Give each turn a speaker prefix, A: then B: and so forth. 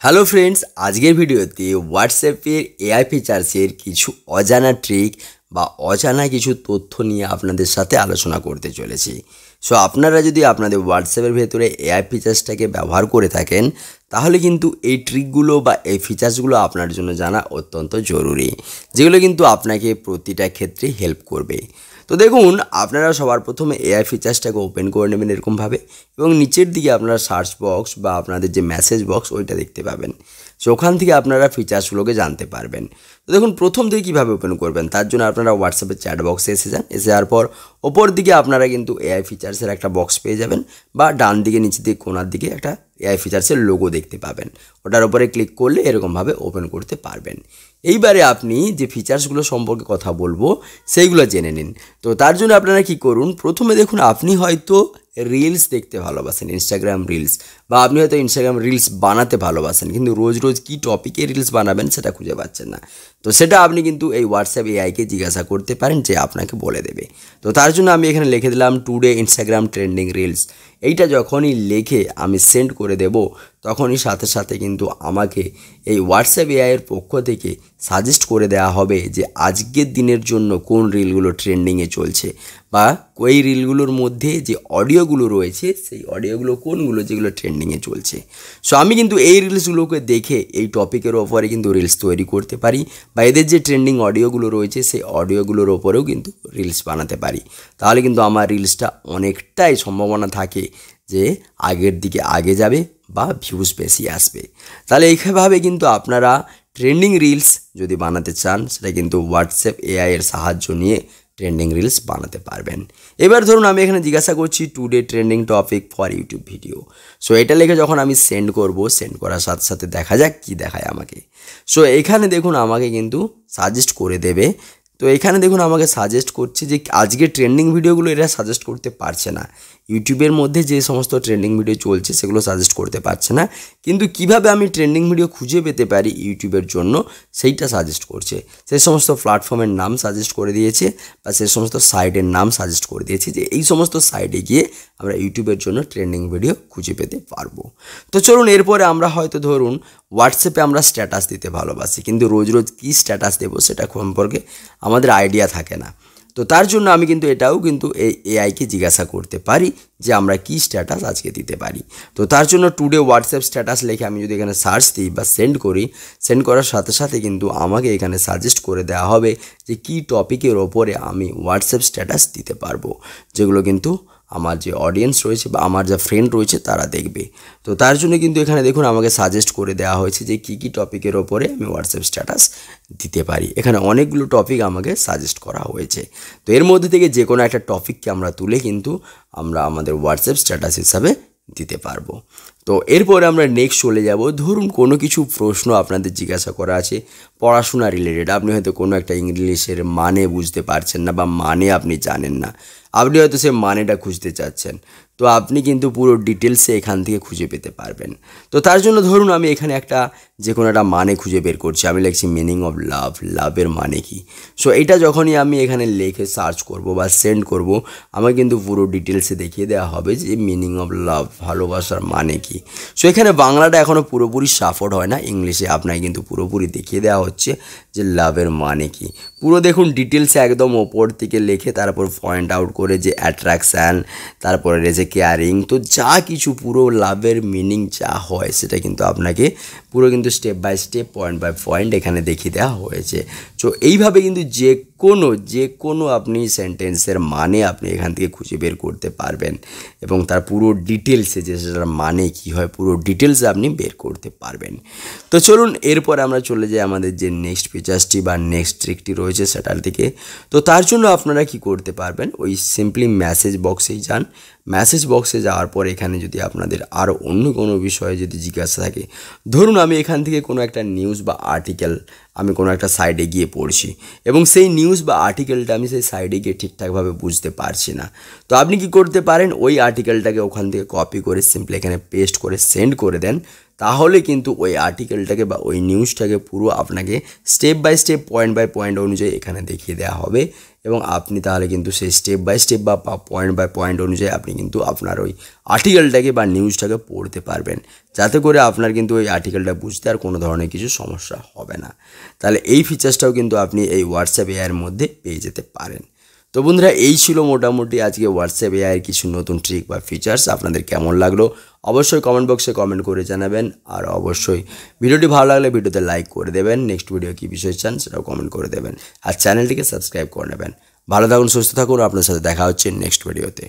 A: Hello friends, আজকের ভিডিওতে হোয়াটসঅ্যাপের এআই ফিচার্সের কিছু অজানা ট্রিক বা অজানা কিছু তথ্য নিয়ে আপনাদের সাথে আলোচনা করতে চলেছি। সো আপনারা যদি আপনাদের হোয়াটসঅ্যাপের ভেতরে এআই ফিচার্সটাকে ব্যবহার করে থাকেন, তাহলে কিন্তু এই ট্রিকগুলো বা এই ফিচার্সগুলো আপনার জন্য জানা অত্যন্ত জরুরি, যেগুলো কিন্তু আপনাকে প্রতিটা ক্ষেত্রে হেল্প করবে। তো দেখুন, আপনারা সবার প্রথমে এআই ফিচার্সটাকে ওপেন করে নেবেন এরকমভাবে, এবং নিচের দিকে আপনারা সার্চ বক্স বা আপনাদের যে মেসেজ বক্স ওইটা দেখতে পাবেন। সো ওখান থেকে আপনারা ফিচার্সগুলোকে জানতে পারবেন। তো দেখুন, প্রথম থেকে কীভাবে ওপেন করবেন, তার জন্য আপনারা হোয়াটসঅ্যাপের চ্যাট বক্সে এসে যান। এসে যাওয়ার পর ওপর দিকে আপনারা কিন্তু এআই ফিচার্সের একটা বক্স পেয়ে যাবেন, বা ডান দিকে নিচের দিকে কোনার দিকে একটা এআই ফিচার্সের লোগো দেখতে পাবেন। ওটার উপরে ক্লিক করলে এরকমভাবে ওপেন করতে পারবেন। এইবারে আপনি যে ফিচার্সগুলো সম্পর্কে কথা বলবো সেইগুলো জেনে নিন। তো তার জন্য আপনারা কি করুন, প্রথমে দেখুন, আপনি হয়তো রিলস দেখতে ভালোবাসেন, ইনস্টাগ্রাম রিলস, বা আপনি হয়তো ইনস্টাগ্রাম রিলস বানাতে ভালোবাসেন, কিন্তু রোজ রোজ কী টপিকে রিলস বানাবেন সেটা খুঁজে পাচ্ছেন না। তো সেটা আপনি কিন্তু এই হোয়াটসঅ্যাপ এআইকে জিজ্ঞাসা করতে পারেন, যে আপনাকে বলে দেবে। তো তার জন্য আমি এখানে লিখে দিলাম টুডে ইনস্টাগ্রাম ট্রেন্ডিং রিলস। এইটা যখনই লিখে আমি সেন্ড করে দেব, তখনই সাথে সাথে কিন্তু আমাকে এই হোয়াটসঅ্যাপ এআইয়ের পক্ষ থেকে সাজেস্ট করে দেওয়া হবে যে আজকের দিনের জন্য কোন রিলগুলো ট্রেন্ডিংয়ে চলছে, বা ওই রিলগুলোর মধ্যে যে অডিওগুলো রয়েছে সেই অডিওগুলো কোনগুলো যেগুলো ট্রেন্ডিংয়ে চলছে। সো আমি কিন্তু এই রিলসগুলোকে দেখে এই টপিকের ওপরে কিন্তু রিলস তৈরি করতে পারি, বা এদের যে ট্রেন্ডিং অডিওগুলো রয়েছে সেই অডিওগুলোর ওপরেও কিন্তু রিলস বানাতে পারি। তাহলে কিন্তু আমার রিলসটা অনেকটাই সম্ভাবনা থাকে যে আগের দিকে আগে যাবে বা ভিউজ বেশি আসবে। তাহলে এইভাবে কিন্তু আপনারা ট্রেন্ডিং রিলস যদি বানাতে চান, সেটা কিন্তু হোয়াটসঅ্যাপ এআইয়ের সাহায্য নিয়ে ট্রেন্ডিং রিলস বানাতে পারবেন। এবার ধরুন, আমি এখানে জিজ্ঞাসা করছি today trending topic for YouTube video. So এটা লিখে যখন আমি সেন্ড করব, সেন্ড করার সাথে সাথে দেখা যাক কি দেখায় আমাকে। সো এখানে দেখুন, আমাকে কিন্তু সাজেস্ট করে দেবে। তো এখানে দেখুন, আমাকে সাজেস্ট করছে যে আজকে ট্রেন্ডিং ভিডিওগুলো এরা সাজেস্ট করতে পারছে না। ইউটিউবের মধ্যে যে সমস্ত ট্রেন্ডিং ভিডিও চলছে সেগুলো সাজেস্ট করতে পারছে না, কিন্তু কিভাবে আমি ট্রেন্ডিং ভিডিও খুঁজে পেতে পারি ইউটিউবের জন্য সেইটা সাজেস্ট করছে। সেই সমস্ত প্ল্যাটফর্মের নাম সাজেস্ট করে দিয়েছে, বা সেই সমস্ত সাইটের নাম সাজেস্ট করে দিয়েছে, যে এই সমস্ত সাইটে গিয়ে আমরা ইউটিউবের জন্য ট্রেন্ডিং ভিডিও খুঁজে পেতে পারবো। তো চলুন, এরপরে আমরা হয়তো ধরুন হোয়াটসঅ্যাপে আমরা স্ট্যাটাস দিতে ভালোবাসি, কিন্তু রোজ রোজ কী স্ট্যাটাস দেবো সেটা সম্পর্কে আমাদের আইডিয়া থাকে না। তো তার জন্য আমি কিন্তু এটাও কিন্তু এই এআইকে জিজ্ঞাসা করতে পারি যে আমরা কি স্ট্যাটাস আজকে দিতে পারি। তো তার জন্য টুডে হোয়াটসঅ্যাপ স্ট্যাটাস লিখে আমি যদি এখানে সার্চ দিই বা সেন্ড করি, সেন্ড করার সাথে সাথে কিন্তু আমাকে এখানে সাজেস্ট করে দেওয়া হবে যে কী টপিকের ওপরে আমি হোয়াটসঅ্যাপ স্ট্যাটাস দিতে পারবো, যেগুলো কিন্তু আমার যে অডিয়েন্স রয়েছে বা আমার যা ফ্রেন্ড রয়েছে তারা দেখবে। তো তার জন্য কিন্তু এখানে দেখুন, আমাকে সাজেস্ট করে দেওয়া হয়েছে যে কী কী টপিকের ওপরে আমি হোয়াটসঅ্যাপ স্ট্যাটাস দিতে পারি। এখানে অনেকগুলো টপিক আমাকে সাজেস্ট করা হয়েছে। তো এর মধ্যে থেকে যে কোনো একটা টপিককে আমরা তুলে কিন্তু আমরা আমাদের হোয়াটসঅ্যাপ স্ট্যাটাস হিসাবে দিতে পারবো। তো এরপরে আমরা নেক্সট চলে যাব। ধরুন, কোনো কিছু প্রশ্ন আপনাদের জিজ্ঞাসা করা আছে পড়াশোনা রিলেটেড। আপনি হয়তো কোনো একটা ইংলিশের মানে বুঝতে পারছেন না, বা মানে আপনি জানেন না, আপনি হয়তো সে মানেটা খুঁজতে চাচ্ছেন। তো আপনি কিন্তু পুরো ডিটেলসে এখান থেকে খুঁজে পেতে পারবেন। তো তার জন্য ধরুন, আমি এখানে যে কোনো একটা মানে খুঁজে বের করছি। আমি লিখছি মিনিং অফ লাভ, লাভের মানে কি। সো এটা যখনই আমি এখানে লিখে সার্চ করব বা সেন্ড করব, আমাকে কিন্তু পুরো ডিটেলসে দেখিয়ে দেওয়া হবে যে মিনিং অফ লাভ, ভালোবাসার মানে কি। সো এখানে বাংলাটা এখনও পুরোপুরি সাপোর্ট হয় না, ইংলিশে আপনাকে কিন্তু পুরোপুরি দেখিয়ে দেওয়া হচ্ছে যে লাভের মানে কি। পুরো দেখুন ডিটেলসে একদম ওপর থেকে লিখে তারপর পয়েন্ট আউট করে যে অ্যাট্রাকশান, তারপরে রয়েছে কেয়ারিং। তো যা কিছু পুরো লাভের মিনিং যা হয় সেটা কিন্তু আপনাকে পুরো কিন্তু step by step, point by point এখানে দেখিয়ে দেওয়া হয়েছে। তো এইভাবে কিন্তু যে কোনো আপনি সেন্টেন্সের মানে আপনি এখান থেকে খুঁজে বের করতে পারবেন, এবং তার পুরো ডিটেলসে যে সেটার মানে কী হয় পুরো ডিটেলসে আপনি বের করতে পারবেন। তো চলুন, এরপর আমরা চলে যাই আমাদের যে নেক্সট ফিচার্সটি বা নেক্সট ট্রিকটি রয়েছে সেটার দিকে। তো তার জন্য আপনারা কি করতে পারবেন, ওই সিম্পলি মেসেজ বক্সেই যান। মেসেজ বক্সে যাওয়ার পর এখানে যদি আপনাদের আরও অন্য কোনো বিষয়ে যদি জিজ্ঞাসা থাকে, ধরুন আমি এখান থেকে কোনো একটা নিউজ বা আর্টিকেল আমি কোনো একটা সাইডে গিয়ে পড়ছি, এবং সেই নিউজ বা আর্টিকেলটা আমি সেই সাইডে গিয়ে ঠিকঠাকভাবে বুঝতে পারছি না। তো আপনি কি করতে পারেন, ওই আর্টিকেলটাকে ওখান থেকে কপি করে সিম্পলি এখানে পেস্ট করে সেন্ড করে দেন। তাহলে কিন্তু ওই আর্টিকেলটাকে বা ওই নিউজটাকে পুরো আপনাকে step by step point by point অনুযায়ী এখানে দেখিয়ে দেওয়া হবে এবং আপনি তাহলে কিন্তু সেই স্টেপ বাই স্টেপ বা পয়েন্ট বাই পয়েন্ট অনুযায়ী আপনি কিন্তু আপনার ওই আর্টিকেলটাকে বা নিউজটাকে পড়তে পারবেন, যাতে করে আপনার কিন্তু ওই আর্টিকেলটা বুঝতে আর কোনো ধরনের কিছু সমস্যা হবে না। তাহলে এই ফিচার্সটাও কিন্তু আপনি এই হোয়াটসঅ্যাপ এআইয়ের মধ্যে পেয়ে যেতে পারেন। তো বন্ধুরা, এই ছিল মোটামুটি আজকে হোয়াটসঅ্যাপ এআইয়ের কিছু নতুন ট্রিক বা ফিচার্স। আপনাদের কেমন লাগলো অবশ্যই কমেন্ট বক্সে কমেন্ট করে জানাবেন। আর অবশ্যই ভিডিওটি ভালো লাগলে ভিডিওতে লাইক করে দেবেন। নেক্সট ভিডিও কী বিষয় চান সেটাও কমেন্ট করে দেবেন। আর চ্যানেলটিকে সাবস্ক্রাইব করে নেবেন। ভালো থাকুন, সুস্থ থাকুন। আপনার সাথে দেখা হচ্ছে নেক্সট ভিডিওতে।